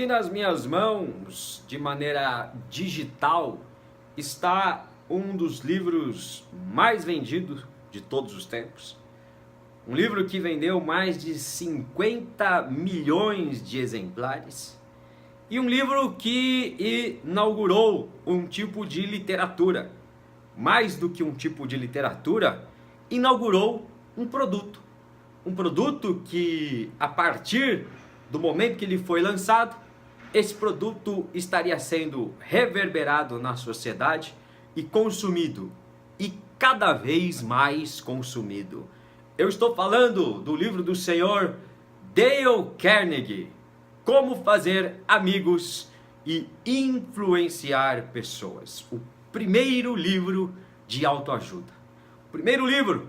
Aqui nas minhas mãos, de maneira digital, está um dos livros mais vendidos de todos os tempos. Um livro que vendeu mais de 50 milhões de exemplares. E um livro que inaugurou um tipo de literatura. Mais do que um tipo de literatura, inaugurou um produto. Um produto que, a partir do momento que ele foi lançado, esse produto estaria sendo reverberado na sociedade e consumido, e cada vez mais consumido. Eu estou falando do livro do senhor Dale Carnegie, Como Fazer Amigos e Influenciar Pessoas. O primeiro livro de autoajuda. O primeiro livro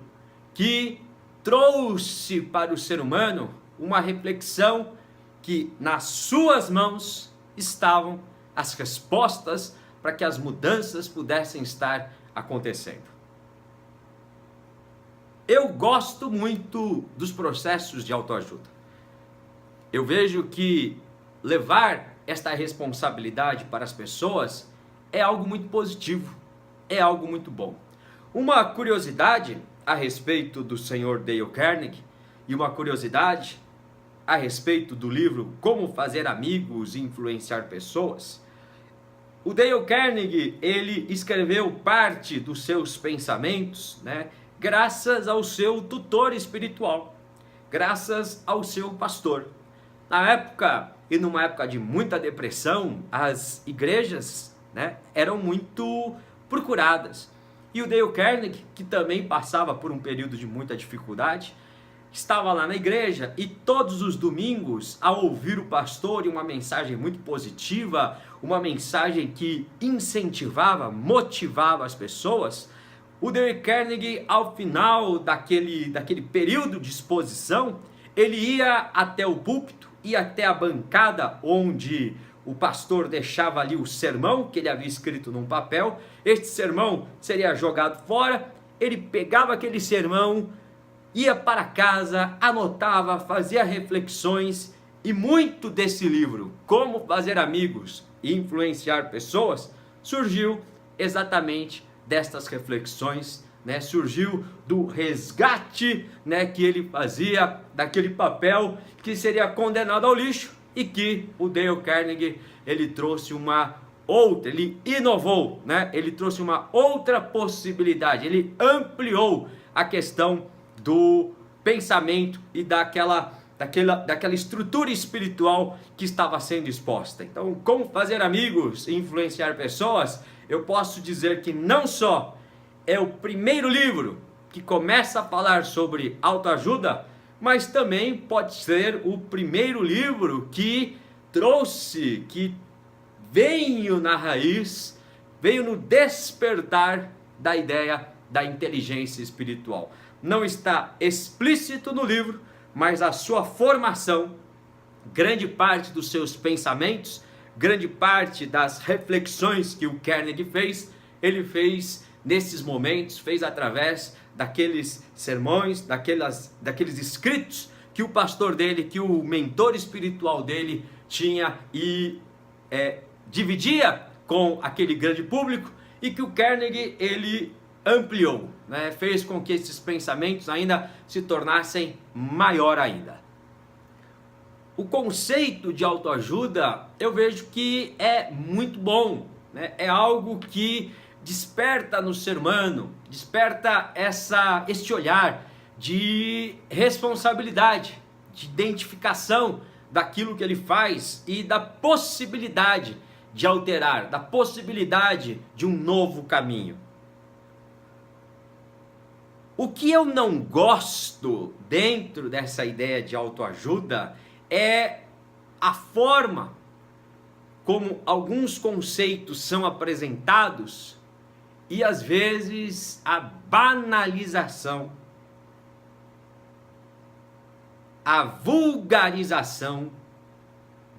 que trouxe para o ser humano uma reflexão que nas suas mãos estavam as respostas para que as mudanças pudessem estar acontecendo. Eu gosto muito dos processos de autoajuda. Eu vejo que levar esta responsabilidade para as pessoas é algo muito positivo, é algo muito bom. Uma curiosidade a respeito do Sr. Dale Carnegie e uma curiosidade a respeito do livro Como Fazer Amigos e Influenciar Pessoas. O Dale Carnegie, ele escreveu parte dos seus pensamentos, graças ao seu tutor espiritual, graças ao seu pastor. Na época, e numa época de muita depressão, as igrejas, eram muito procuradas. E o Dale Carnegie, que também passava por um período de muita dificuldade, estava lá na igreja e todos os domingos, ao ouvir o pastor e uma mensagem muito positiva, uma mensagem que incentivava, motivava as pessoas, o Dale Carnegie, ao final daquele período de exposição, ele ia até o púlpito, ia até a bancada onde o pastor deixava ali o sermão que ele havia escrito num papel. Este sermão seria jogado fora, ele pegava aquele sermão, ia para casa, anotava, fazia reflexões, e muito desse livro, Como Fazer Amigos e Influenciar Pessoas, surgiu exatamente destas reflexões, surgiu do resgate, que ele fazia daquele papel que seria condenado ao lixo, e que o Dale Carnegie, ele trouxe uma outra, ele inovou, ele trouxe uma outra possibilidade, ele ampliou a questão do pensamento e daquela estrutura espiritual que estava sendo exposta. Então, Como Fazer Amigos e Influenciar Pessoas, eu posso dizer que não só é o primeiro livro que começa a falar sobre autoajuda, mas também pode ser o primeiro livro que veio na raiz, veio no despertar da ideia da inteligência espiritual. Não está explícito no livro, mas a sua formação, grande parte dos seus pensamentos, grande parte das reflexões que o Carnegie fez, ele fez nesses momentos, fez através daqueles sermões, daqueles escritos que o pastor dele, que o mentor espiritual dele tinha e dividia com aquele grande público, e que o Carnegie ele ampliou, fez com que esses pensamentos ainda se tornassem maior ainda. O conceito de autoajuda, eu vejo que é muito bom, é algo que desperta no ser humano, desperta este olhar de responsabilidade, de identificação daquilo que ele faz e da possibilidade de alterar, da possibilidade de um novo caminho. O que eu não gosto dentro dessa ideia de autoajuda é a forma como alguns conceitos são apresentados e às vezes a banalização, a vulgarização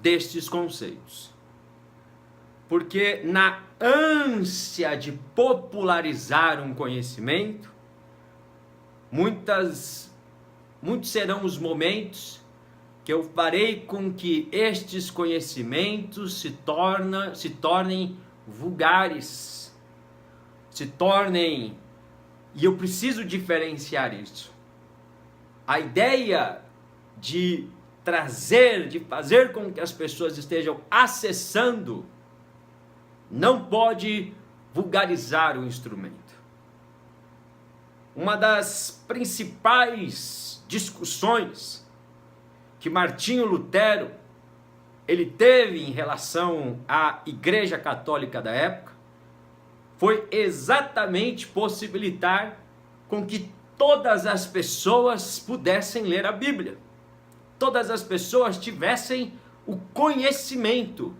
destes conceitos. Porque na ânsia de popularizar um conhecimento, muitos serão os momentos que eu farei com que estes conhecimentos se tornem vulgares, se tornem, e eu preciso diferenciar isso. A ideia de trazer, de fazer com que as pessoas estejam acessando, não pode vulgarizar o instrumento. Uma das principais discussões que Martinho Lutero ele teve em relação à Igreja Católica da época foi exatamente possibilitar com que todas as pessoas pudessem ler a Bíblia. Todas as pessoas tivessem o conhecimento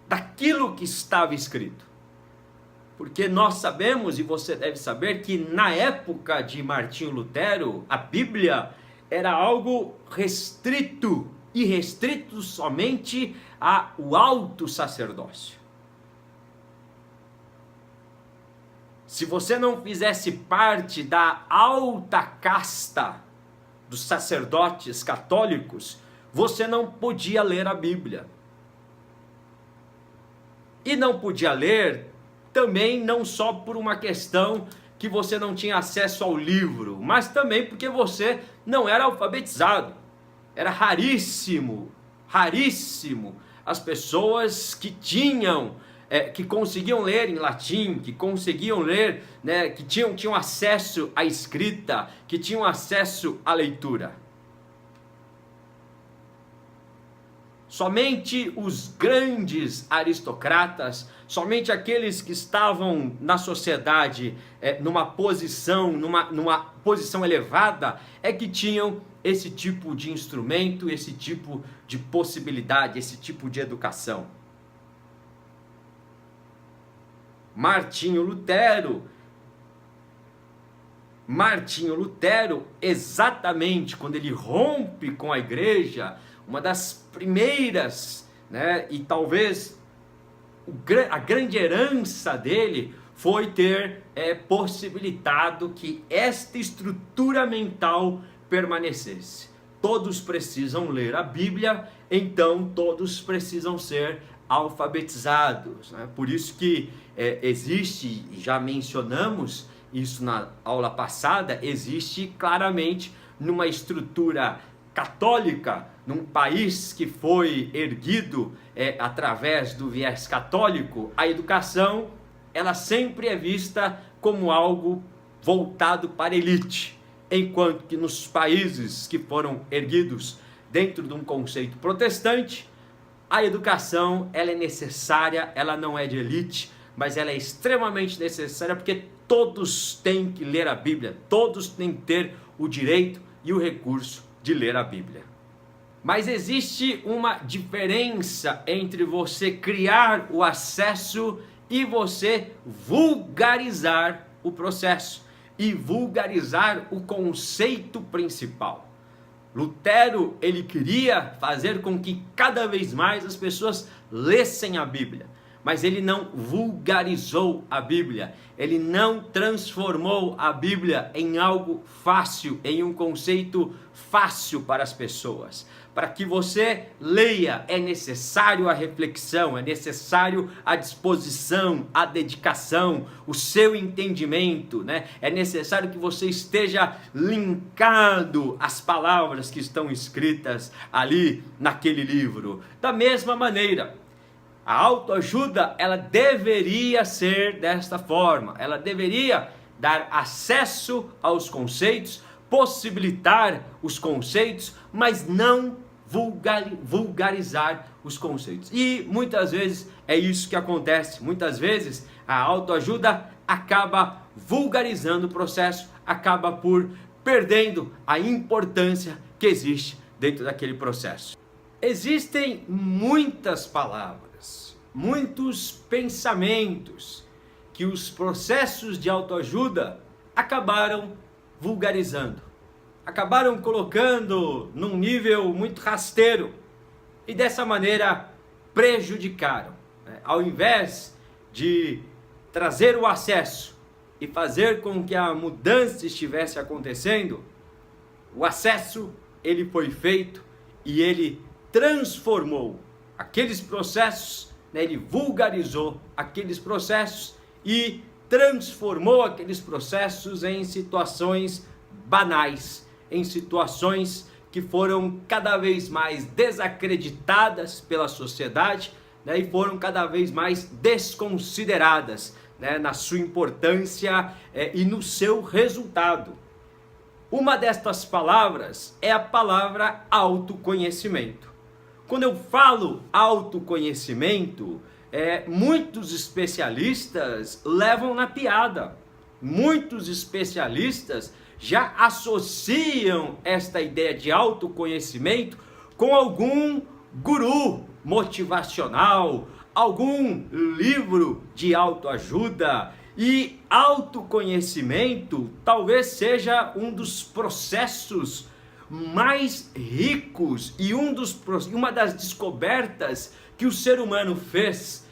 daquilo que estava escrito. Porque nós sabemos, e você deve saber, que na época de Martinho Lutero, a Bíblia era algo restrito, e restrito somente ao alto sacerdócio. Se você não fizesse parte da alta casta dos sacerdotes católicos, você não podia ler a Bíblia. E não podia ler também não só por uma questão que você não tinha acesso ao livro, mas também porque você não era alfabetizado. Era raríssimo as pessoas que tinham, que conseguiam ler em latim, que conseguiam ler, né, que tinham acesso à escrita, que tinham acesso à leitura. Somente os grandes aristocratas, somente aqueles que estavam na sociedade numa posição elevada, é que tinham esse tipo de instrumento, esse tipo de possibilidade, esse tipo de educação. Martinho Lutero, exatamente quando ele rompe com a igreja, uma das primeiras, né, e talvez a grande herança dele foi ter possibilitado que esta estrutura mental permanecesse. Todos precisam ler a Bíblia, então todos precisam ser alfabetizados, né? Por isso que existe, já mencionamos isso na aula passada, existe claramente numa estrutura católica, num país que foi erguido através do viés católico, a educação ela sempre é vista como algo voltado para a elite, enquanto que nos países que foram erguidos dentro de um conceito protestante, a educação ela é necessária, ela não é de elite, mas ela é extremamente necessária porque todos têm que ler a Bíblia, todos têm que ter o direito e o recurso de ler a Bíblia. Mas existe uma diferença entre você criar o acesso e você vulgarizar o processo e vulgarizar o conceito principal. Lutero, ele queria fazer com que cada vez mais as pessoas lessem a Bíblia, mas ele não vulgarizou a Bíblia, ele não transformou a Bíblia em algo fácil, em um conceito fácil para as pessoas. Para que você leia, é necessário a reflexão, é necessário a disposição, a dedicação, o seu entendimento, né? É necessário que você esteja linkado às palavras que estão escritas ali naquele livro. Da mesma maneira, a autoajuda, ela deveria ser desta forma, ela deveria dar acesso aos conceitos, possibilitar os conceitos, mas não vulgarizar os conceitos. E muitas vezes é isso que acontece, muitas vezes a autoajuda acaba vulgarizando o processo, acaba por perdendo a importância que existe dentro daquele processo. Existem muitas palavras, muitos pensamentos que os processos de autoajuda acabaram vulgarizando, acabaram colocando num nível muito rasteiro e dessa maneira prejudicaram, né? Ao invés de trazer o acesso e fazer com que a mudança estivesse acontecendo, o acesso ele foi feito e ele transformou aqueles processos, né? Ele vulgarizou aqueles processos e transformou aqueles processos em situações banais, em situações que foram cada vez mais desacreditadas pela sociedade, né? E foram cada vez mais desconsideradas, né? Na sua importância e no seu resultado. Uma destas palavras é a palavra autoconhecimento. Quando eu falo autoconhecimento, muitos especialistas levam na piada. Muitos especialistas já associam esta ideia de autoconhecimento com algum guru motivacional, algum livro de autoajuda. E autoconhecimento talvez seja um dos processos mais ricos e uma das descobertas que o ser humano fez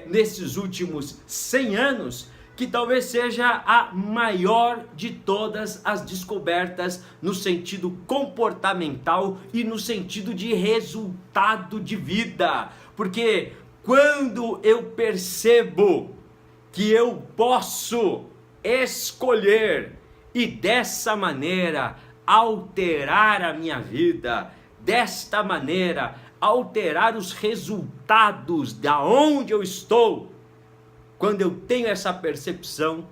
nesses últimos 100 anos, que talvez seja a maior de todas as descobertas no sentido comportamental e no sentido de resultado de vida. Porque quando eu percebo que eu posso escolher e dessa maneira alterar a minha vida, desta maneira alterar os resultados da onde eu estou, quando eu tenho essa percepção,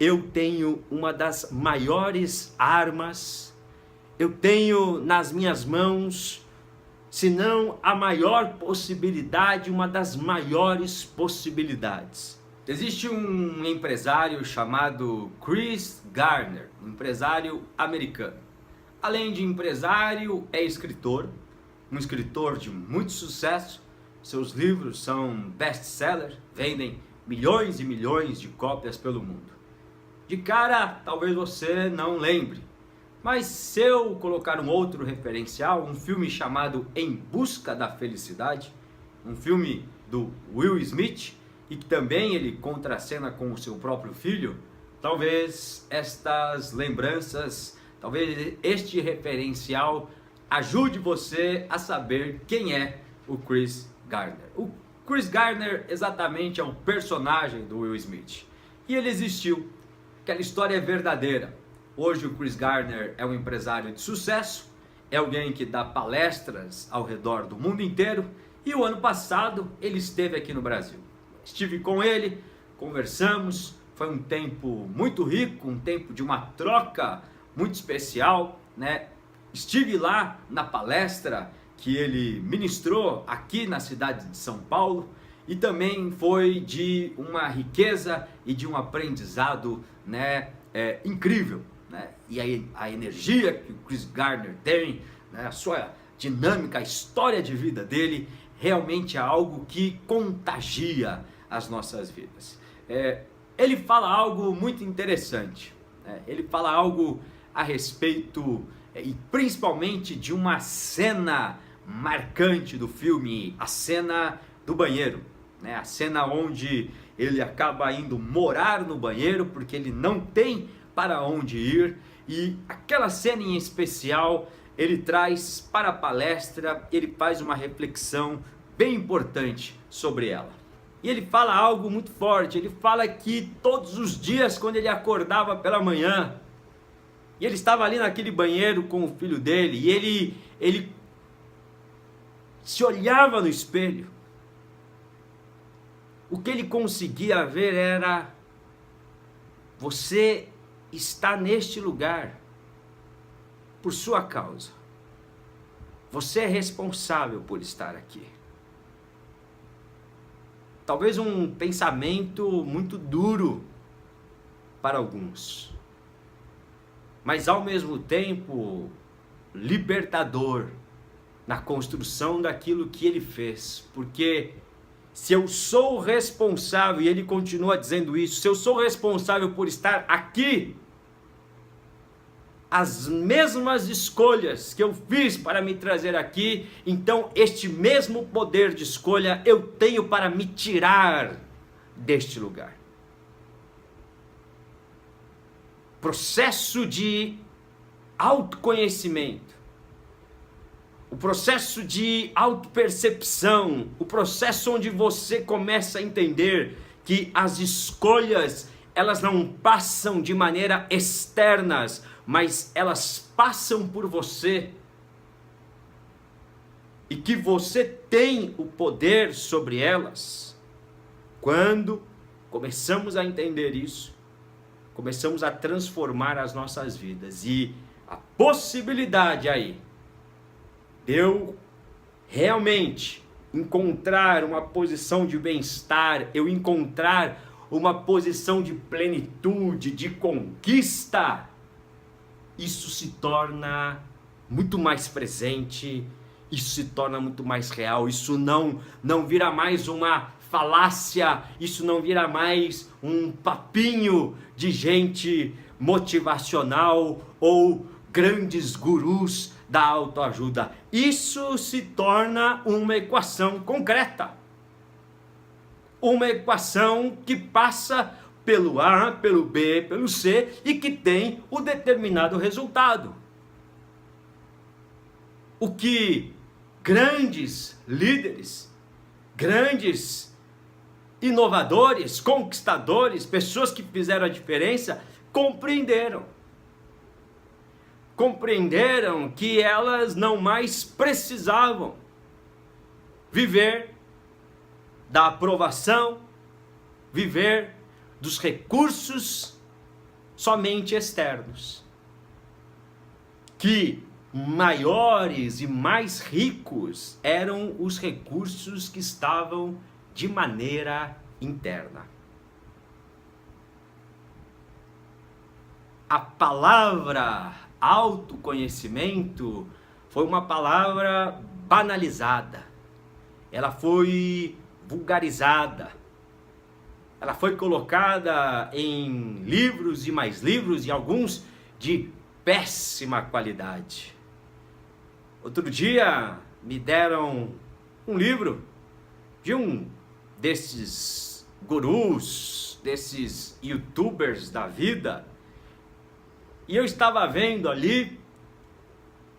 eu tenho uma das maiores armas, eu tenho nas minhas mãos, se não a maior possibilidade, uma das maiores possibilidades. Existe um empresário chamado Chris Gardner, um empresário americano. Além de empresário, é escritor, um escritor de muito sucesso. Seus livros são best-sellers, vendem milhões e milhões de cópias pelo mundo. De cara, talvez você não lembre, mas se eu colocar um outro referencial, um filme chamado Em Busca da Felicidade, um filme do Will Smith, e que também ele contracena com o seu próprio filho, talvez estas lembranças, talvez este referencial ajude você a saber quem é o Chris Gardner. O Chris Gardner exatamente é o personagem do Will Smith. E ele existiu. Aquela história é verdadeira. Hoje o Chris Gardner é um empresário de sucesso, é alguém que dá palestras ao redor do mundo inteiro, e o ano passado ele esteve aqui no Brasil. Estive com ele, conversamos, foi um tempo muito rico, um tempo de uma troca muito especial, né? Estive lá na palestra que ele ministrou aqui na cidade de São Paulo, e também foi de uma riqueza e de um aprendizado, né, incrível, né? E a energia que o Chris Gardner tem, né, a sua dinâmica, a história de vida dele, realmente é algo que contagia as nossas vidas. Ele fala algo muito interessante, né? Ele fala algo a respeito e principalmente de uma cena marcante do filme, a cena do banheiro, né? A cena onde ele acaba indo morar no banheiro porque ele não tem para onde ir, e aquela cena em especial ele traz para a palestra, ele faz uma reflexão bem importante sobre ela. E ele fala algo muito forte, ele fala que todos os dias quando ele acordava pela manhã, e ele estava ali naquele banheiro com o filho dele, e ele se olhava no espelho, o que ele conseguia ver era: você está neste lugar por sua causa, você é responsável por estar aqui. Talvez um pensamento muito duro para alguns, mas ao mesmo tempo libertador na construção daquilo que ele fez. Porque se eu sou responsável, e ele continua dizendo isso, se eu sou responsável por estar aqui, as mesmas escolhas que eu fiz para me trazer aqui, então este mesmo poder de escolha eu tenho para me tirar deste lugar. Processo de autoconhecimento o processo de autopercepção, o processo onde você começa a entender que as escolhas, elas não passam de maneira externas, mas elas passam por você. E que você tem o poder sobre elas. Quando começamos a entender isso, começamos a transformar as nossas vidas. E a possibilidade aí de eu realmente encontrar uma posição de bem-estar, eu encontrar uma posição de plenitude, de conquista, isso se torna muito mais presente, isso se torna muito mais real, isso não vira mais uma falácia, isso não vira mais um papinho de gente motivacional ou grandes gurus da autoajuda. Isso se torna uma equação concreta. Uma equação que passa pelo A, pelo B, pelo C e que tem o determinado resultado. O que grandes líderes, grandes inovadores, conquistadores, pessoas que fizeram a diferença, compreenderam. Compreenderam que elas não mais precisavam viver da aprovação, viver dos recursos somente externos. Que maiores e mais ricos eram os recursos que estavam de maneira interna. A palavra autoconhecimento foi uma palavra banalizada, ela foi vulgarizada, ela foi colocada em livros e mais livros, e alguns de péssima qualidade. Outro dia me deram um livro de um desses gurus, desses youtubers da vida, e eu estava vendo ali,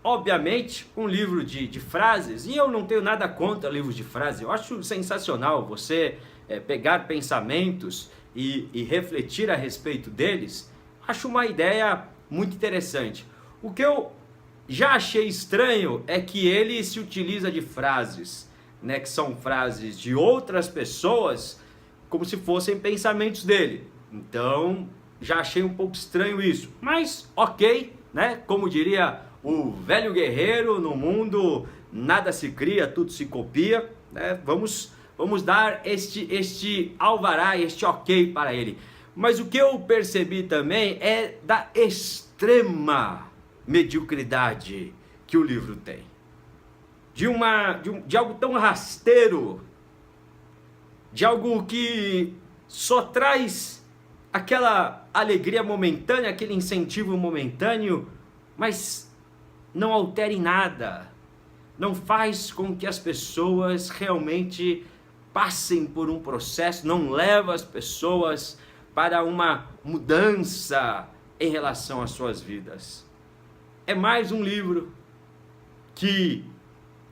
obviamente, um livro de frases, e eu não tenho nada contra livros de frases, eu acho sensacional você pegar pensamentos e refletir a respeito deles, acho uma ideia muito interessante. O que eu já achei estranho é que ele se utiliza de frases, né, que são frases de outras pessoas, como se fossem pensamentos dele. Então, já achei um pouco estranho isso, mas ok, né? Como diria o velho guerreiro, no mundo nada se cria, tudo se copia, né? Vamos dar este alvará, este ok para ele. Mas o que eu percebi também é da extrema mediocridade que o livro tem. De algo tão rasteiro, de algo que só traz aquela alegria momentânea, aquele incentivo momentâneo, mas não altera em nada, não faz com que as pessoas realmente passem por um processo, não leva as pessoas para uma mudança em relação às suas vidas. É mais um livro que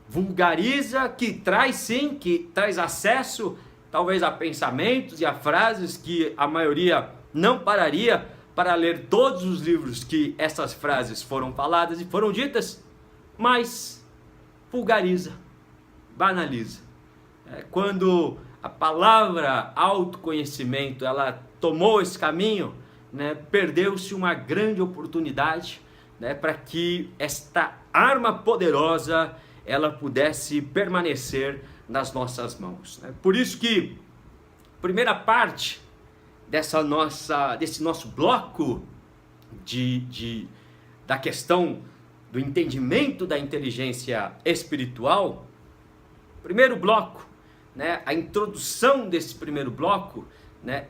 vulgariza, que traz sim, que traz acesso talvez a pensamentos e a frases que a maioria não pararia para ler todos os livros que essas frases foram faladas e foram ditas, mas vulgariza, banaliza. Quando a palavra autoconhecimento ela tomou esse caminho, né, perdeu-se uma grande oportunidade, né, para que esta arma poderosa ela pudesse permanecer nas nossas mãos, né? Por isso que a primeira parte desse nosso bloco da questão do entendimento da inteligência espiritual, primeiro bloco, né, a introdução desse primeiro bloco, né,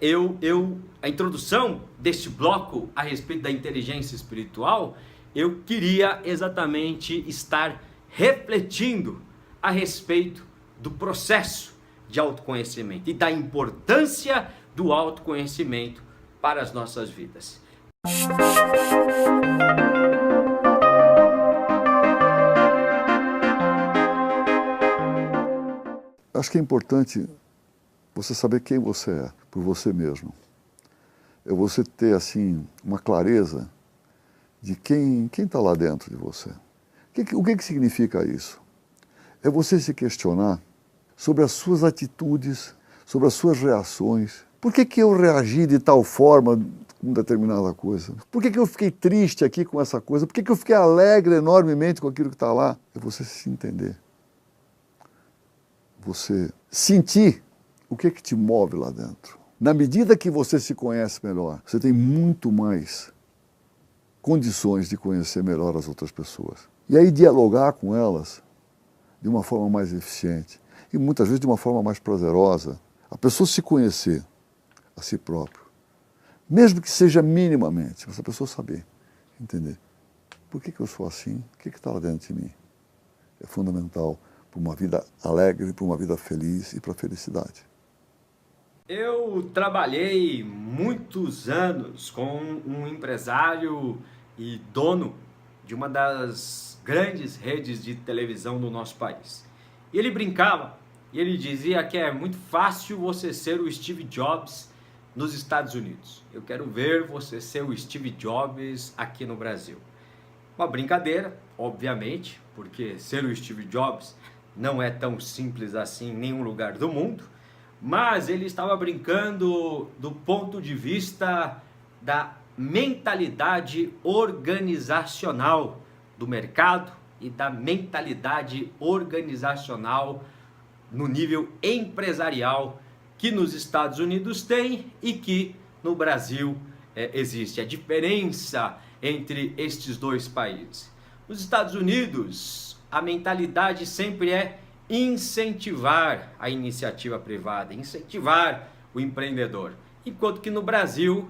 a introdução deste bloco a respeito da inteligência espiritual, eu queria exatamente estar refletindo a respeito do processo de autoconhecimento e da importância do autoconhecimento para as nossas vidas. Acho que é importante você saber quem você é, por você mesmo. É você ter, assim, uma clareza de quem está lá dentro de você. O que significa isso? É você se questionar sobre as suas atitudes, sobre as suas reações. Por que eu reagi de tal forma com determinada coisa? Por que eu fiquei triste aqui com essa coisa? Por que eu fiquei alegre enormemente com aquilo que está lá? É você se entender. Você sentir o que te move lá dentro. Na medida que você se conhece melhor, você tem muito mais condições de conhecer melhor as outras pessoas. E aí dialogar com elas de uma forma mais eficiente e muitas vezes de uma forma mais prazerosa. A pessoa se conhecer a si próprio, mesmo que seja minimamente, mas a pessoa saber, entender por que eu sou assim, o que está lá dentro de mim. É fundamental para uma vida alegre, para uma vida feliz e para a felicidade. Eu trabalhei muitos anos com um empresário e dono de uma das grandes redes de televisão do nosso país. E ele brincava, e ele dizia que é muito fácil você ser o Steve Jobs nos Estados Unidos. Eu quero ver você ser o Steve Jobs aqui no Brasil. Uma brincadeira, obviamente, porque ser o Steve Jobs não é tão simples assim em nenhum lugar do mundo, mas ele estava brincando do ponto de vista da mentalidade organizacional do mercado e da mentalidade organizacional no nível empresarial que nos Estados Unidos tem e que no Brasil existe. A diferença entre estes dois países. Nos Estados Unidos, a mentalidade sempre é incentivar a iniciativa privada, incentivar o empreendedor. Enquanto que no Brasil,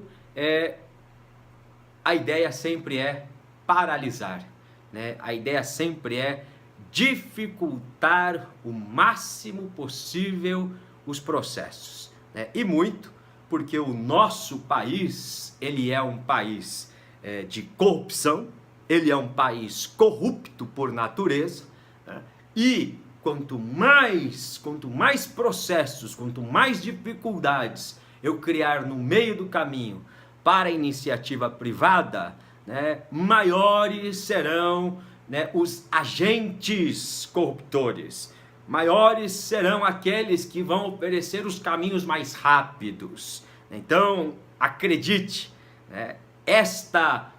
a ideia sempre é paralisar, né? A ideia sempre é dificultar o máximo possível os processos, né? E muito porque o nosso país, ele é um país de corrupção, ele é um país corrupto por natureza, né? E quanto mais processos, quanto mais dificuldades eu criar no meio do caminho para a iniciativa privada, né, maiores serão, né, os agentes corruptores, maiores serão aqueles que vão oferecer os caminhos mais rápidos. Então, acredite, né, esta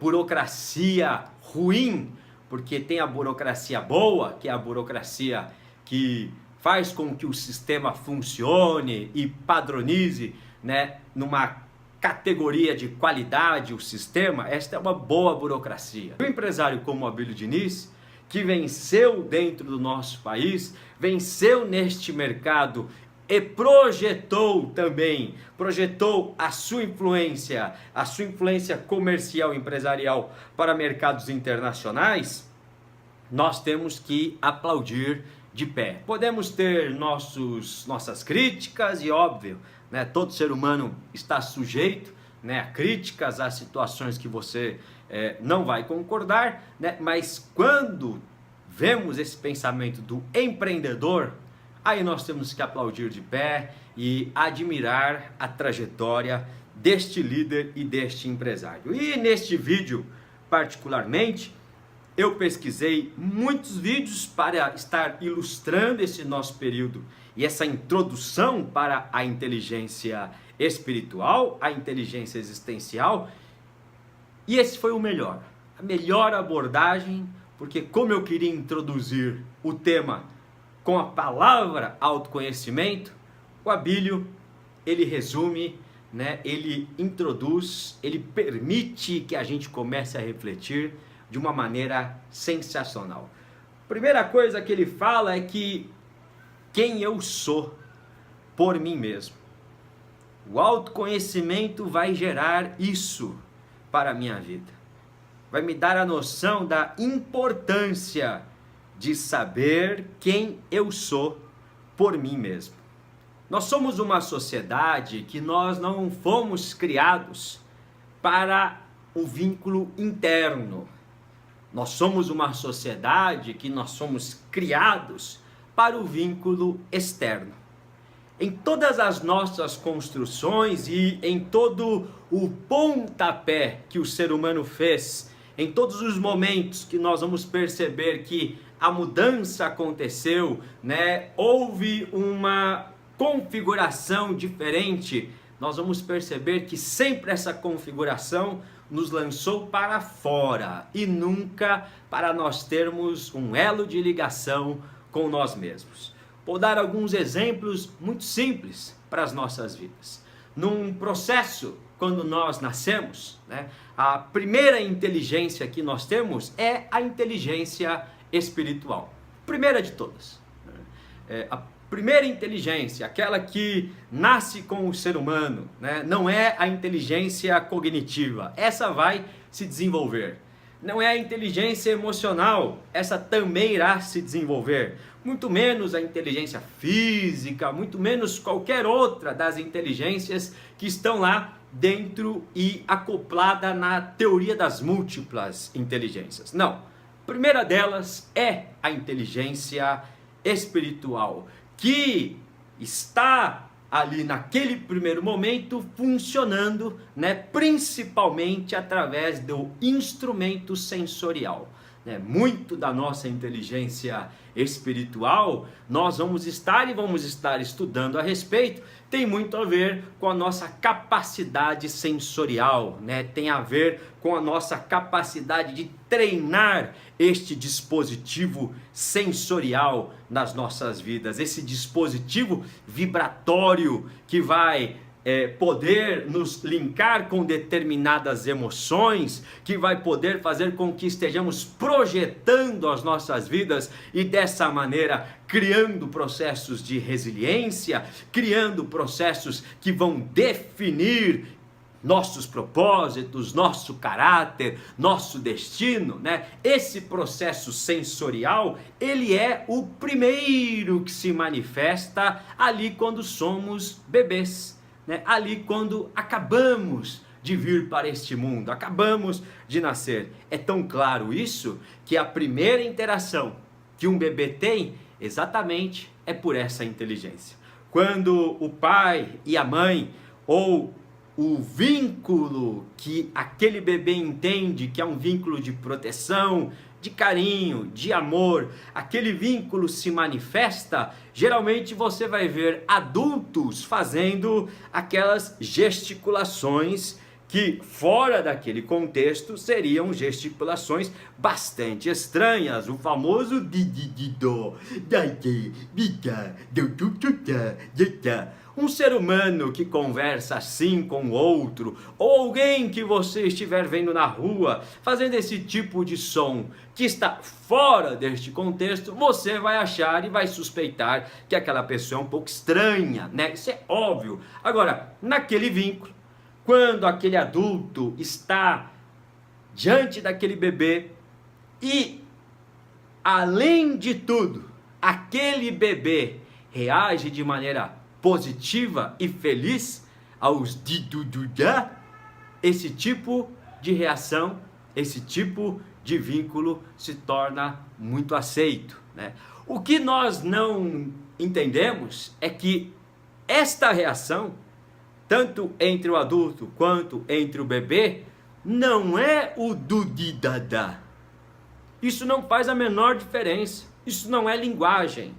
burocracia ruim, porque tem a burocracia boa, que é a burocracia que faz com que o sistema funcione e padronize, né, numa categoria de qualidade o sistema. Esta é uma boa burocracia. O empresário como Abílio Diniz, que venceu dentro do nosso país, venceu neste mercado e projetou a sua influência comercial e empresarial para mercados internacionais, nós temos que aplaudir de pé. Podemos ter nossas críticas e, óbvio, né, todo ser humano está sujeito, né, a críticas, a situações que você não vai concordar, né, mas quando vemos esse pensamento do empreendedor, aí nós temos que aplaudir de pé e admirar a trajetória deste líder e deste empresário. E neste vídeo, particularmente, eu pesquisei muitos vídeos para estar ilustrando esse nosso período e essa introdução para a inteligência espiritual, a inteligência existencial, e esse foi o melhor, a melhor abordagem, porque como eu queria introduzir o tema com a palavra autoconhecimento, o Abílio, ele resume, né, ele introduz, ele permite que a gente comece a refletir de uma maneira sensacional. Primeira coisa que ele fala é que quem eu sou por mim mesmo. O autoconhecimento vai gerar isso para a minha vida. Vai me dar a noção da importância de saber quem eu sou por mim mesmo. Nós somos uma sociedade que nós não fomos criados para o vínculo interno. Nós somos uma sociedade que nós somos criados para o vínculo externo. Em todas as nossas construções e em todo o pontapé que o ser humano fez, em todos os momentos que nós vamos perceber que a mudança aconteceu, né? Houve uma configuração diferente, nós vamos perceber que sempre essa configuração nos lançou para fora e nunca para nós termos um elo de ligação com nós mesmos. Vou dar alguns exemplos muito simples para as nossas vidas. Num processo, quando nós nascemos, né, a primeira inteligência que nós temos é a inteligência espiritual. Primeira de todas. A primeira inteligência, aquela que nasce com o ser humano, né, não é a inteligência cognitiva. Essa vai se desenvolver. Não é a inteligência emocional, essa também irá se desenvolver. Muito menos a inteligência física, muito menos qualquer outra das inteligências que estão lá dentro e acoplada na teoria das múltiplas inteligências. Não, a primeira delas é a inteligência espiritual, que está ali naquele primeiro momento funcionando, né, principalmente através do instrumento sensorial. Muito da nossa inteligência espiritual, nós vamos estar estudando a respeito, tem muito a ver com a nossa capacidade sensorial, né? Tem a ver com a nossa capacidade de treinar este dispositivo sensorial nas nossas vidas, esse dispositivo vibratório que vai poder nos linkar com determinadas emoções, que vai poder fazer com que estejamos projetando as nossas vidas e dessa maneira criando processos de resiliência, criando processos que vão definir nossos propósitos, nosso caráter, nosso destino, né? Esse processo sensorial, ele é o primeiro que se manifesta ali quando somos bebês. Ali quando acabamos de vir para este mundo, acabamos de nascer. É tão claro isso que a primeira interação que um bebê tem exatamente é por essa inteligência. Quando o pai e a mãe, ou o vínculo que aquele bebê entende que é um vínculo de proteção, de carinho, de amor, aquele vínculo se manifesta, geralmente você vai ver adultos fazendo aquelas gesticulações que fora daquele contexto seriam gesticulações bastante estranhas, o famoso dididido, um ser humano que conversa assim com o outro, ou alguém que você estiver vendo na rua fazendo esse tipo de som que está fora deste contexto, você vai achar e vai suspeitar que aquela pessoa é um pouco estranha, né? Isso é óbvio. Agora, naquele vínculo, quando aquele adulto está diante daquele bebê e, além de tudo, aquele bebê reage de maneira positiva e feliz aos didududá, esse tipo de reação, esse tipo de vínculo se torna muito aceito, né? O que nós não entendemos é que esta reação, tanto entre o adulto quanto entre o bebê, não é o dudidadá. Isso não faz a menor diferença. Isso não é linguagem.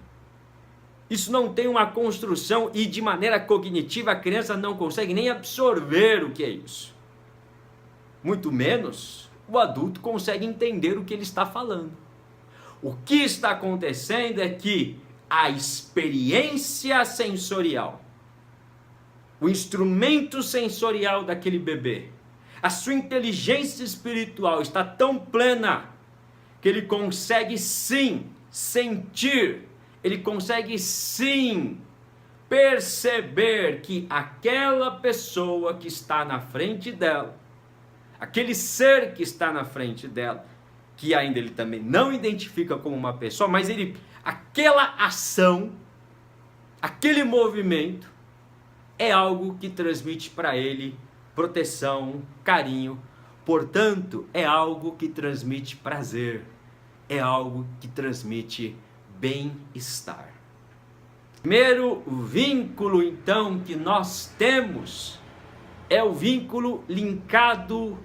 Isso não tem uma construção e de maneira cognitiva a criança não consegue nem absorver o que é isso. Muito menos o adulto consegue entender o que ele está falando. O que está acontecendo é que a experiência sensorial, o instrumento sensorial daquele bebê, a sua inteligência espiritual está tão plena que ele consegue sim sentir, ele consegue sim perceber que aquela pessoa que está na frente dela, aquele ser que está na frente dela, que ainda ele também não identifica como uma pessoa, mas aquela ação, aquele movimento é algo que transmite para ele proteção, carinho, portanto é algo que transmite prazer, é algo que transmite bem-estar. Primeiro vínculo, então, que nós temos é o vínculo linkado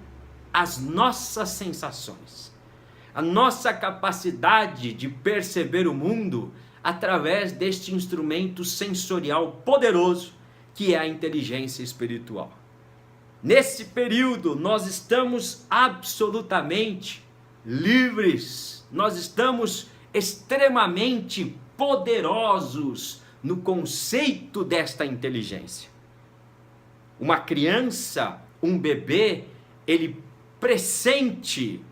às nossas sensações, a nossa capacidade de perceber o mundo através deste instrumento sensorial poderoso que é a inteligência espiritual. Nesse período, nós estamos absolutamente livres, nós estamos extremamente poderosos no conceito desta inteligência. Uma criança, um bebê, ele pressente,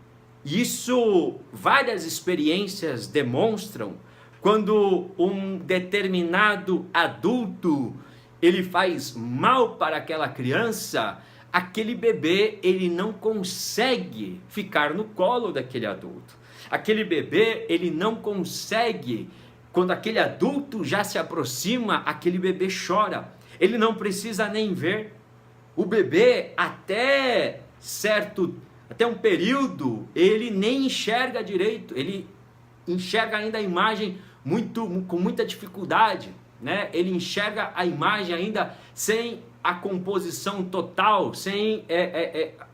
isso várias experiências demonstram, quando um determinado adulto ele faz mal para aquela criança, aquele bebê ele não consegue ficar no colo daquele adulto. Aquele bebê ele não consegue, quando aquele adulto já se aproxima, aquele bebê chora. Ele não precisa nem ver. O bebê até um período, ele nem enxerga direito, ele enxerga ainda a imagem com muita dificuldade, né? Ele enxerga a imagem ainda sem a composição total, sem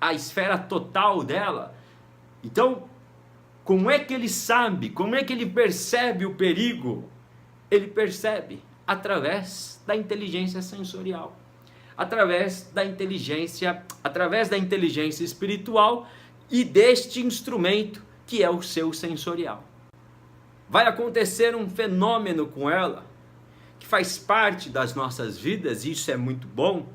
a esfera total dela. Então, como é que ele sabe, como é que ele percebe o perigo? Ele percebe através da inteligência sensorial, através da inteligência espiritual e deste instrumento que é o seu sensorial. Vai acontecer um fenômeno com ela, que faz parte das nossas vidas, e isso é muito bom.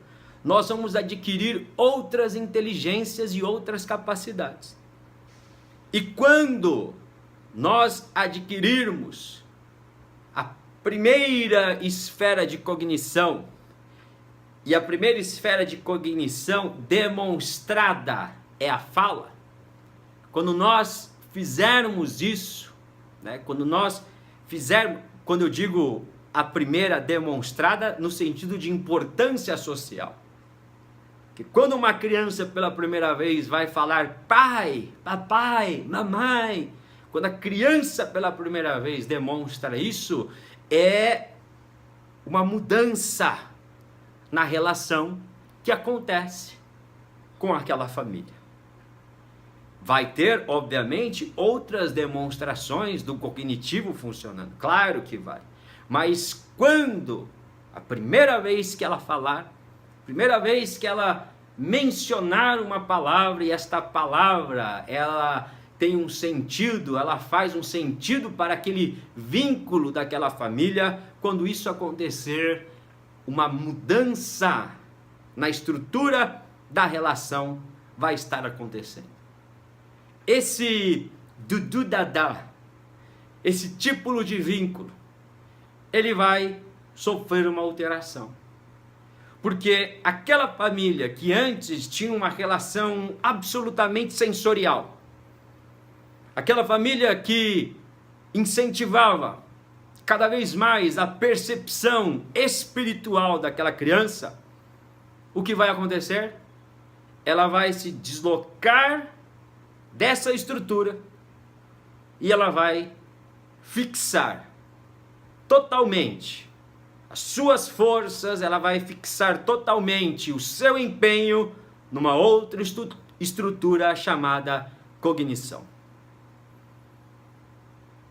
Nós vamos adquirir outras inteligências e outras capacidades. E quando nós adquirirmos a primeira esfera de cognição, e a primeira esfera de cognição demonstrada é a fala, quando nós fizermos isso, né, quando eu digo a primeira demonstrada no sentido de importância social, que quando uma criança pela primeira vez vai falar pai, papai, mamãe, quando a criança pela primeira vez demonstra isso, é uma mudança na relação que acontece com aquela família. Vai ter, obviamente, outras demonstrações do cognitivo funcionando, claro que vai. Mas quando a primeira vez que ela falar, primeira vez que ela mencionar uma palavra, e esta palavra, ela tem um sentido, ela faz um sentido para aquele vínculo daquela família, quando isso acontecer, uma mudança na estrutura da relação vai estar acontecendo. Esse dudu-dadá, esse tipo de vínculo, ele vai sofrer uma alteração. Porque aquela família que antes tinha uma relação absolutamente sensorial, aquela família que incentivava cada vez mais a percepção espiritual daquela criança, o que vai acontecer? Ela vai se deslocar dessa estrutura e ela vai fixar totalmente as suas forças, ela vai fixar totalmente o seu empenho numa outra estrutura chamada cognição.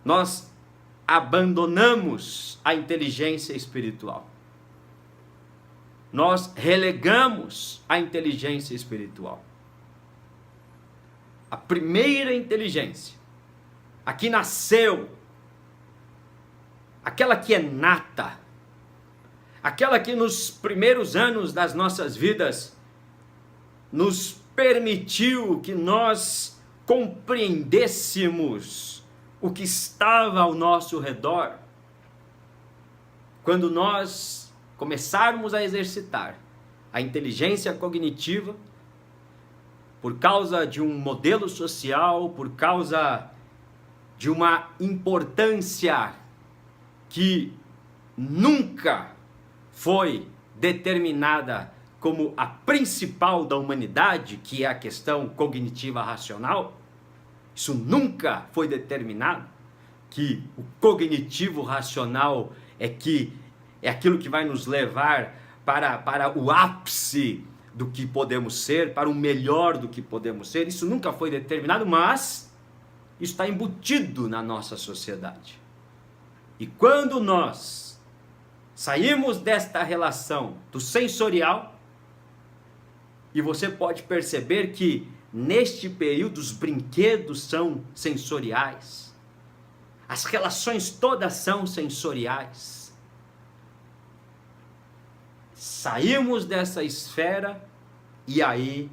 Nós abandonamos a inteligência espiritual. Nós relegamos a inteligência espiritual. A primeira inteligência, a que nasceu, aquela que é nata, aquela que nos primeiros anos das nossas vidas nos permitiu que nós compreendêssemos o que estava ao nosso redor. Quando nós começarmos a exercitar a inteligência cognitiva, por causa de um modelo social, por causa de uma importância que nunca foi determinada como a principal da humanidade, que é a questão cognitiva racional, isso nunca foi determinado, que o cognitivo racional é aquilo que vai nos levar para o ápice do que podemos ser, para o melhor do que podemos ser. Isso nunca foi determinado, mas isso está embutido na nossa sociedade. E quando nós saímos desta relação do sensorial, e você pode perceber que neste período os brinquedos são sensoriais, as relações todas são sensoriais. Saímos dessa esfera e aí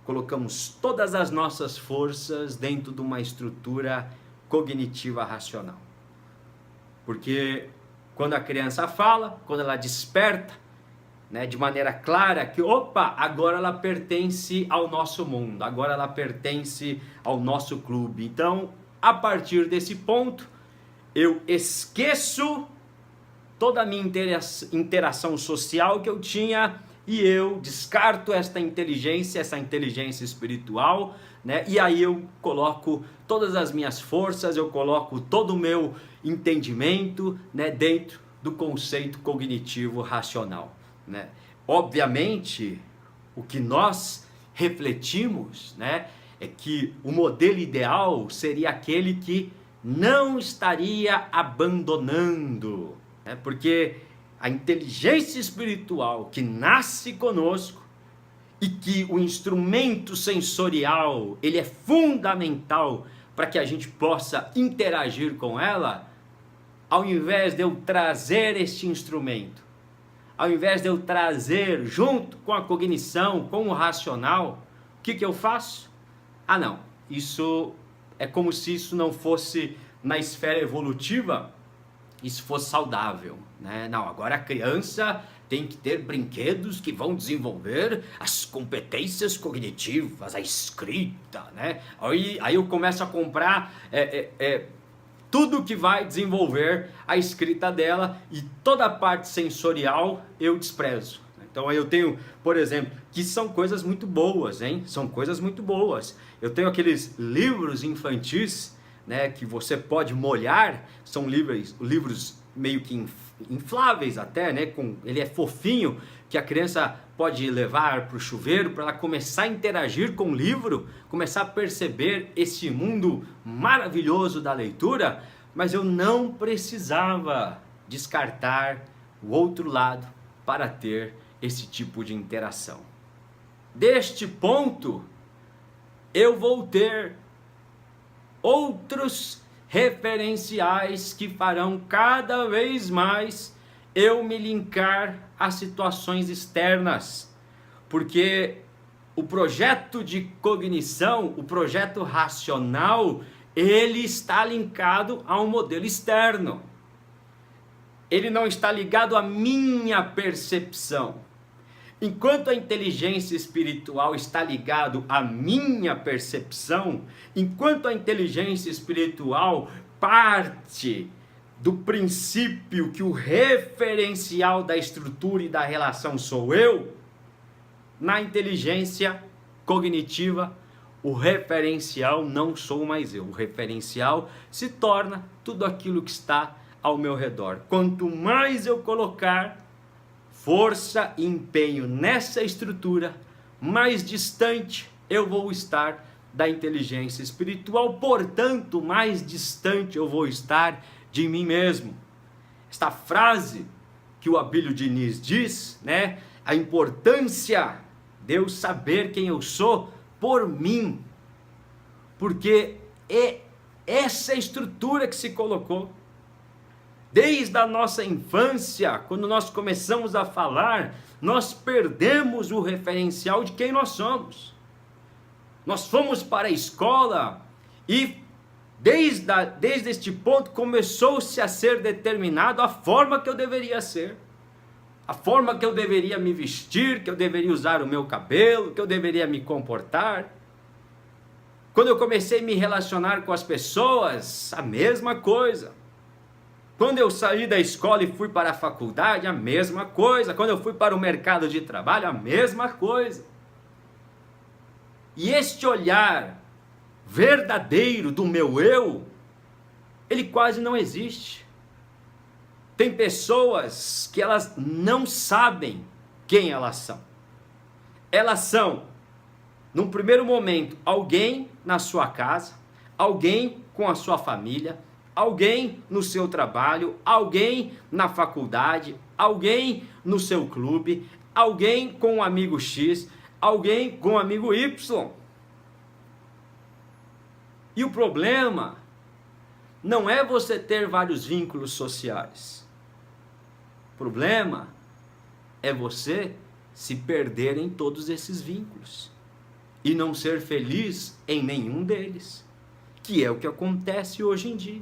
colocamos todas as nossas forças dentro de uma estrutura cognitiva racional. Porque quando a criança fala, quando ela desperta, né, de maneira clara que, opa, agora ela pertence ao nosso mundo, agora ela pertence ao nosso clube. Então, a partir desse ponto, eu esqueço toda a minha interação social que eu tinha e eu descarto essa inteligência espiritual, né? E aí eu coloco todas as minhas forças, eu coloco todo o meu entendimento, né, dentro do conceito cognitivo racional, né? Obviamente, o que nós refletimos, né, é que o modelo ideal seria aquele que não estaria abandonando, né? Porque a inteligência espiritual que nasce conosco e que o instrumento sensorial, ele é fundamental para que a gente possa interagir com ela, ao invés de eu trazer este instrumento, ao invés de eu trazer junto com a cognição, com o racional, o que eu faço? Ah não, isso é como se isso não fosse na esfera evolutiva, isso fosse saudável, né? Não, agora a criança tem que ter brinquedos que vão desenvolver as competências cognitivas, a escrita, né? Aí eu começo a comprar tudo que vai desenvolver a escrita dela e toda a parte sensorial eu desprezo. Então aí eu tenho, por exemplo, que são coisas muito boas, hein? São coisas muito boas. Eu tenho aqueles livros infantis, né, que você pode molhar, são livros meio que infláveis até, né? Ele é fofinho, que a criança pode levar para o chuveiro, para ela começar a interagir com o livro, começar a perceber esse mundo maravilhoso da leitura, mas eu não precisava descartar o outro lado para ter esse tipo de interação. Deste ponto, eu vou ter outros referenciais que farão cada vez mais eu me linkar a situações externas, porque o projeto de cognição, o projeto racional, ele está linkado a um modelo externo. Ele não está ligado à minha percepção. Enquanto a inteligência espiritual está ligado à minha percepção, enquanto a inteligência espiritual parte do princípio que o referencial da estrutura e da relação sou eu, na inteligência cognitiva, o referencial não sou mais eu. O referencial se torna tudo aquilo que está ao meu redor. Quanto mais eu colocar força e empenho nessa estrutura, mais distante eu vou estar da inteligência espiritual, portanto, mais distante eu vou estar de mim mesmo. Esta frase que o Abílio Diniz diz, né? A importância de eu saber quem eu sou por mim, porque é essa estrutura que se colocou. Desde a nossa infância, quando nós começamos a falar, nós perdemos o referencial de quem nós somos. Nós fomos para a escola e desde este ponto começou-se a ser determinado a forma que eu deveria ser, a forma que eu deveria me vestir, que eu deveria usar o meu cabelo, que eu deveria me comportar. Quando eu comecei a me relacionar com as pessoas, a mesma coisa. Quando eu saí da escola e fui para a faculdade, a mesma coisa. Quando eu fui para o mercado de trabalho, a mesma coisa. E este olhar verdadeiro do meu eu ele quase não existe. Tem pessoas que elas não sabem quem elas são. Elas são, num primeiro momento, alguém na sua casa, alguém com a sua família, alguém no seu trabalho, alguém na faculdade, alguém no seu clube, alguém com um amigo X, alguém com um amigo Y. E o problema não é você ter vários vínculos sociais. O problema é você se perder em todos esses vínculos e não ser feliz em nenhum deles, que é o que acontece hoje em dia.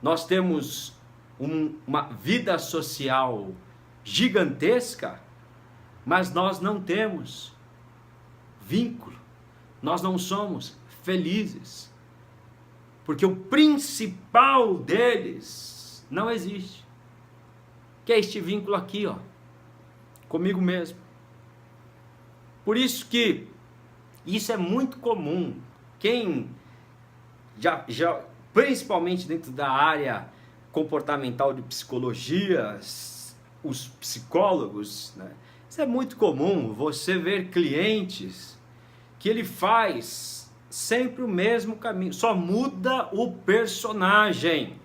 Nós temos uma vida social gigantesca, mas nós não temos vínculo, nós não somos felizes, porque o principal deles não existe, que é este vínculo aqui, ó, comigo mesmo. Por isso que isso é muito comum. Quem já principalmente dentro da área comportamental de psicologia, os psicólogos, né? Isso é muito comum, você ver clientes que ele faz sempre o mesmo caminho, só muda o personagem,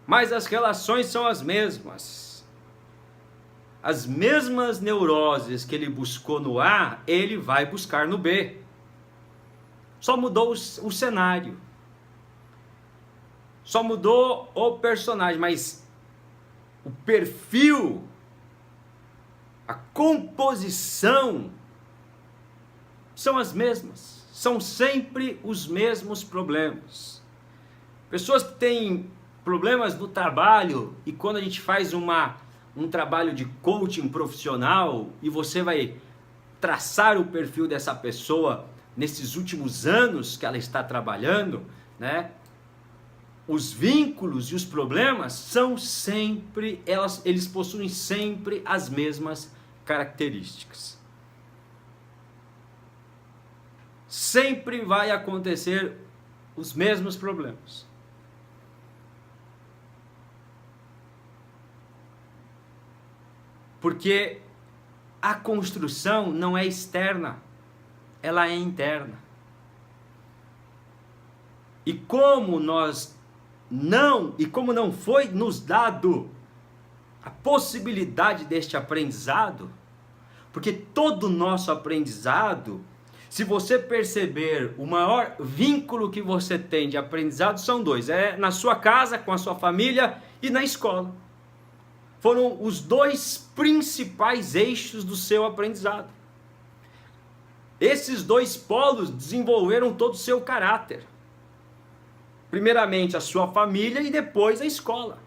mas as relações são as mesmas. As mesmas neuroses que ele buscou no A, ele vai buscar no B. Só mudou o cenário. Só mudou o personagem, mas o perfil, a composição são as mesmas. São sempre os mesmos problemas. Pessoas que têm problemas no trabalho, e quando a gente faz um trabalho de coaching profissional e você vai traçar o perfil dessa pessoa nesses últimos anos que ela está trabalhando, né? Os vínculos e os problemas são sempre, eles possuem sempre as mesmas características. Sempre vai acontecer os mesmos problemas. Porque a construção não é externa, ela é interna. E como não foi nos dado a possibilidade deste aprendizado, porque todo o nosso aprendizado, se você perceber, o maior vínculo que você tem de aprendizado são dois, é na sua casa, com a sua família e na escola. Foram os dois principais eixos do seu aprendizado. Esses dois polos desenvolveram todo o seu caráter. Primeiramente a sua família e depois a escola.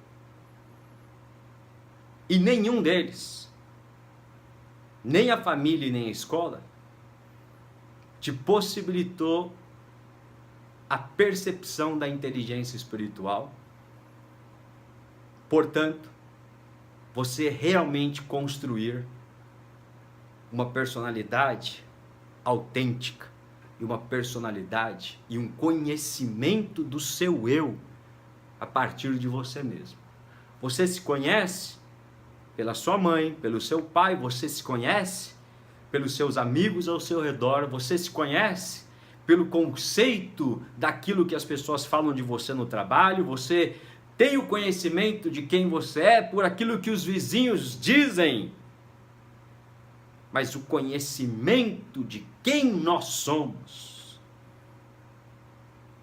E nenhum deles, nem a família e nem a escola, te possibilitou a percepção da inteligência espiritual. Portanto, você realmente construir uma personalidade autêntica, e uma personalidade e um conhecimento do seu eu a partir de você mesmo. Você se conhece pela sua mãe, pelo seu pai, você se conhece pelos seus amigos ao seu redor, você se conhece pelo conceito daquilo que as pessoas falam de você no trabalho, você tem o conhecimento de quem você é por aquilo que os vizinhos dizem. Mas o conhecimento de quem nós somos,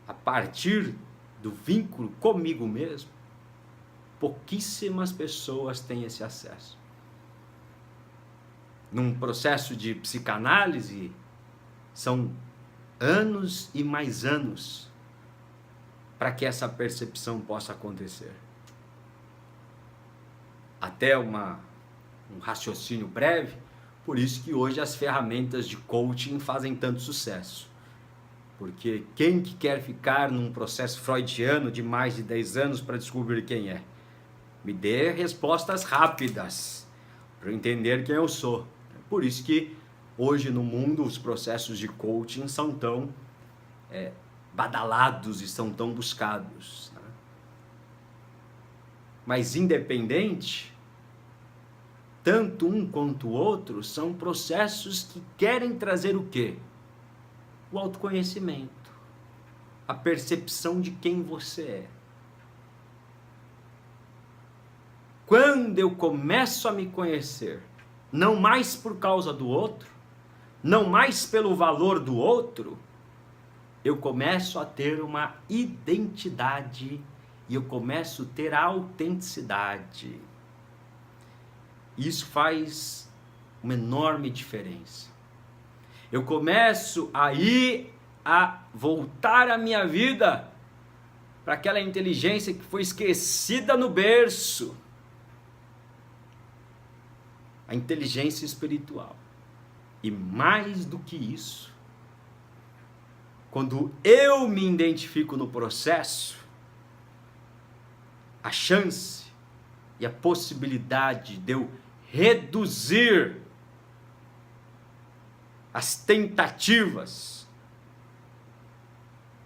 a partir do vínculo comigo mesmo, pouquíssimas pessoas têm esse acesso. Num processo de psicanálise, são anos e mais anos para que essa percepção possa acontecer. Até um raciocínio breve. Por isso que hoje as ferramentas de coaching fazem tanto sucesso. Porque quem que quer ficar num processo freudiano de mais de 10 anos para descobrir quem é? Me dê respostas rápidas para eu entender quem eu sou. Por isso que hoje no mundo os processos de coaching são tão badalados e são tão buscados, né? Mas independente, tanto um quanto o outro são processos que querem trazer o quê? O autoconhecimento, a percepção de quem você é. Quando eu começo a me conhecer, não mais por causa do outro, não mais pelo valor do outro, eu começo a ter uma identidade e eu começo a ter a autenticidade. Isso faz uma enorme diferença. Eu começo aí a voltar a minha vida para aquela inteligência que foi esquecida no berço. A inteligência espiritual. E mais do que isso, quando eu me identifico no processo, a chance e a possibilidade de eu reduzir as tentativas,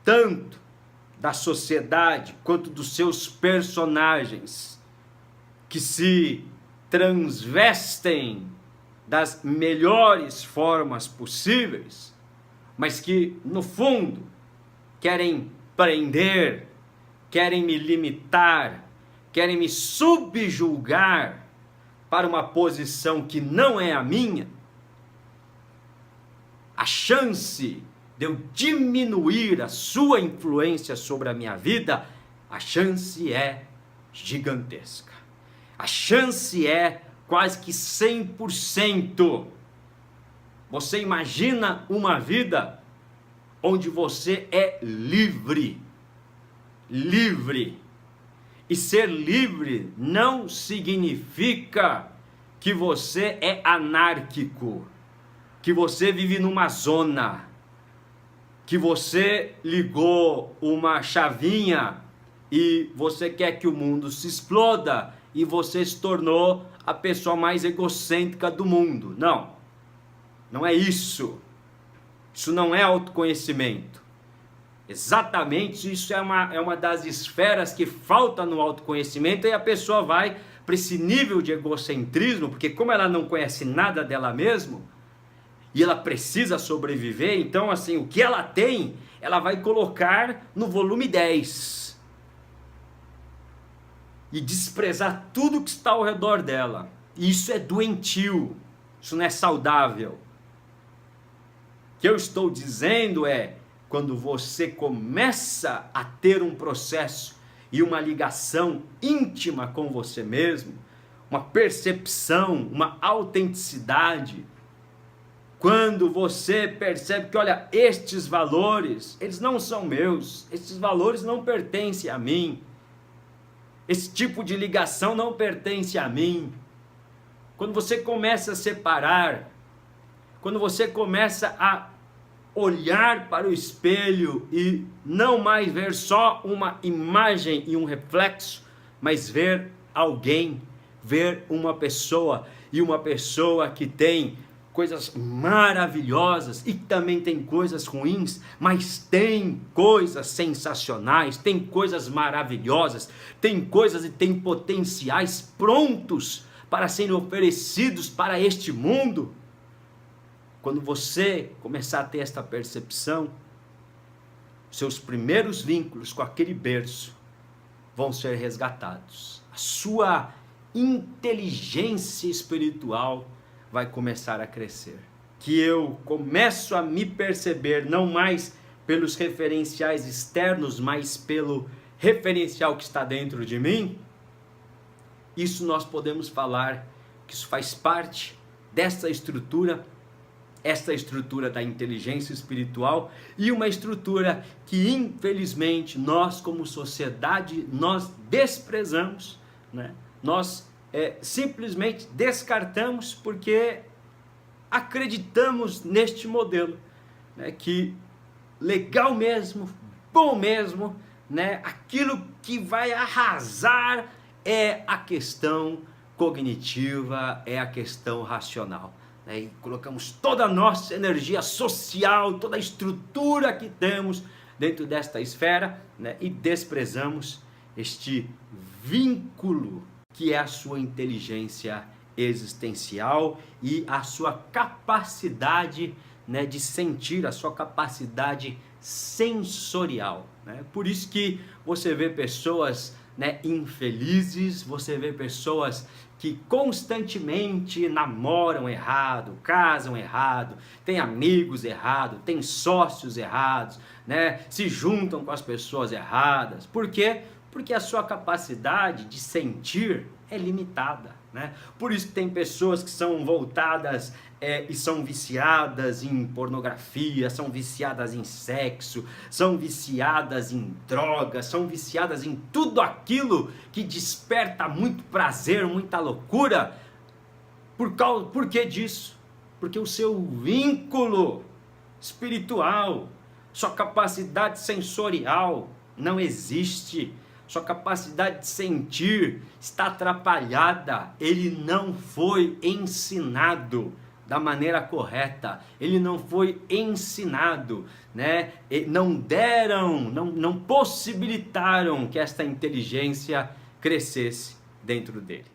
tanto da sociedade quanto dos seus personagens, que se transvestem das melhores formas possíveis, mas que no fundo querem prender, querem me limitar, querem me subjugar para uma posição que não é a minha, a chance de eu diminuir a sua influência sobre a minha vida, a chance é gigantesca. A chance é quase que 100%. Você imagina uma vida onde você é livre. Livre. E ser livre não significa que você é anárquico, que você vive numa zona, que você ligou uma chavinha e você quer que o mundo se exploda e você se tornou a pessoa mais egocêntrica do mundo. Não, não é isso. Isso não é autoconhecimento. Exatamente, isso é uma das esferas que falta no autoconhecimento, e a pessoa vai para esse nível de egocentrismo, porque como ela não conhece nada dela mesma, e ela precisa sobreviver, então assim, o que ela tem, ela vai colocar no volume 10. E desprezar tudo que está ao redor dela. E isso é doentio, isso não é saudável. O que eu estou dizendo é, quando você começa a ter um processo e uma ligação íntima com você mesmo, uma percepção, uma autenticidade, quando você percebe que, olha, estes valores, eles não são meus, estes valores não pertencem a mim, esse tipo de ligação não pertence a mim. Quando você começa a separar, quando você começa a olhar para o espelho e não mais ver só uma imagem e um reflexo, mas ver alguém, ver uma pessoa, e uma pessoa que tem coisas maravilhosas e também tem coisas ruins, mas tem coisas sensacionais, tem coisas maravilhosas, tem coisas e tem potenciais prontos para serem oferecidos para este mundo. Quando você começar a ter esta percepção, seus primeiros vínculos com aquele berço vão ser resgatados. A sua inteligência espiritual vai começar a crescer. Que eu começo a me perceber não mais pelos referenciais externos, mas pelo referencial que está dentro de mim. Isso nós podemos falar que isso faz parte dessa estrutura, esta estrutura da inteligência espiritual, e uma estrutura que infelizmente nós como sociedade nós desprezamos, né? Nós simplesmente descartamos porque acreditamos neste modelo, né? Que legal mesmo, bom mesmo, né? Aquilo que vai arrasar é a questão cognitiva, é a questão racional, né? E colocamos toda a nossa energia social, toda a estrutura que temos dentro desta esfera, né, e desprezamos este vínculo que é a sua inteligência existencial e a sua capacidade, né, de sentir, a sua capacidade sensorial, né? Por isso que você vê pessoas, né, infelizes, você vê pessoas que constantemente namoram errado, casam errado, têm amigos errados, têm sócios errados, né, se juntam com as pessoas erradas. Por quê? Porque a sua capacidade de sentir é limitada, né? Por isso que tem pessoas que são voltadas e são viciadas em pornografia, são viciadas em sexo, são viciadas em drogas, são viciadas em tudo aquilo que desperta muito prazer, muita loucura. Por que disso? Porque o seu vínculo espiritual, sua capacidade sensorial não existe. Sua capacidade de sentir está atrapalhada. Ele não foi ensinado da maneira correta. Ele não foi ensinado, né? Não possibilitaram que esta inteligência crescesse dentro dele.